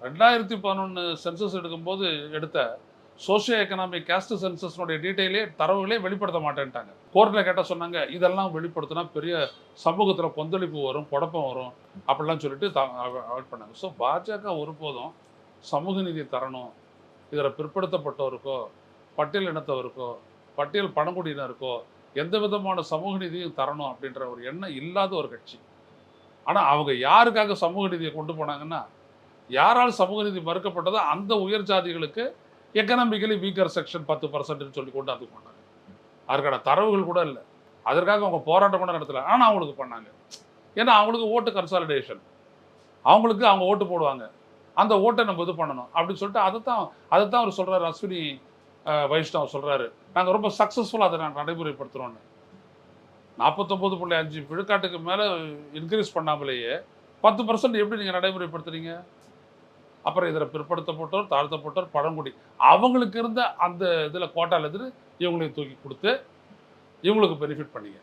2011 census எடுக்கும்போது எடுத்த socio economic caste சென்சஸ்னுடைய டீட்டெயிலே தரவுகளே வெளிப்படுத்த மாட்டேன்ட்டாங்க. கோர்ட்டில் கேட்டால் சொன்னாங்க, இதெல்லாம் வெளிப்படுத்தினா பெரிய சமூகத்தில் கொந்தளிப்பு வரும், குழப்பம் வரும் அப்படிலாம் சொல்லிட்டு அவாய்ட் பண்ணாங்க. ஸோ பாஜக ஒருபோதும் சமூக நீதி தரணும், இதில் பிற்படுத்தப்பட்டவருக்கோ பட்டியல் இனத்தவருக்கோ பட்டியல் பழங்குடியினருக்கோ எந்த விதமான சமூக நீதியும் தரணும் அப்படின்ற ஒரு எண்ணம் இல்லாத ஒரு கட்சி. ஆனால் அவங்க யாருக்காக சமூக நீதியை கொண்டு போனாங்கன்னா, யாரால் சமூக நீதி மறுக்கப்பட்டதோ அந்த உயர் ஜாதிகளுக்கு எக்கனாமிக்கலி வீக்கர் செக்ஷன் 10% சொல்லி கொண்டு அது பண்ணாங்க. அதுக்கான தரவுகள் கூட இல்லை. அதற்காக அவங்க போராட்டம் கூட நடத்தலை. ஆனால் அவங்களுக்கு பண்ணாங்க. ஏன்னா அவங்களுக்கு ஓட்டு கன்சாலிடேஷன், அவங்களுக்கு அவங்க ஓட்டு போடுவாங்க, அந்த ஓட்டை நம்ம இது பண்ணணும் அப்படின்னு சொல்லிட்டு அதைத்தான் அவர் சொல்கிறாரு. அஸ்வினி வைஷ்ணவ் சொல்கிறாரு, நாங்கள் ரொம்ப சக்ஸஸ்ஃபுல்லாக அதை நாங்கள் நடைமுறைப்படுத்துகிறோன்னு. 49.5 விழுக்காட்டுக்கு மேலே இன்க்ரீஸ் பண்ணாமலேயே 10% எப்படி நீங்கள் நடைமுறைப்படுத்துறீங்க? அப்புறம் இதில் பிற்படுத்தப்பட்டோர், தாழ்த்தப்பட்டோர், பழங்குடி அவங்களுக்கு இருந்த அந்த இதில் கோட்டாவில் இருந்து இவங்களையும் தூக்கி கொடுத்து இவங்களுக்கு பெனிஃபிட் பண்ணிங்க.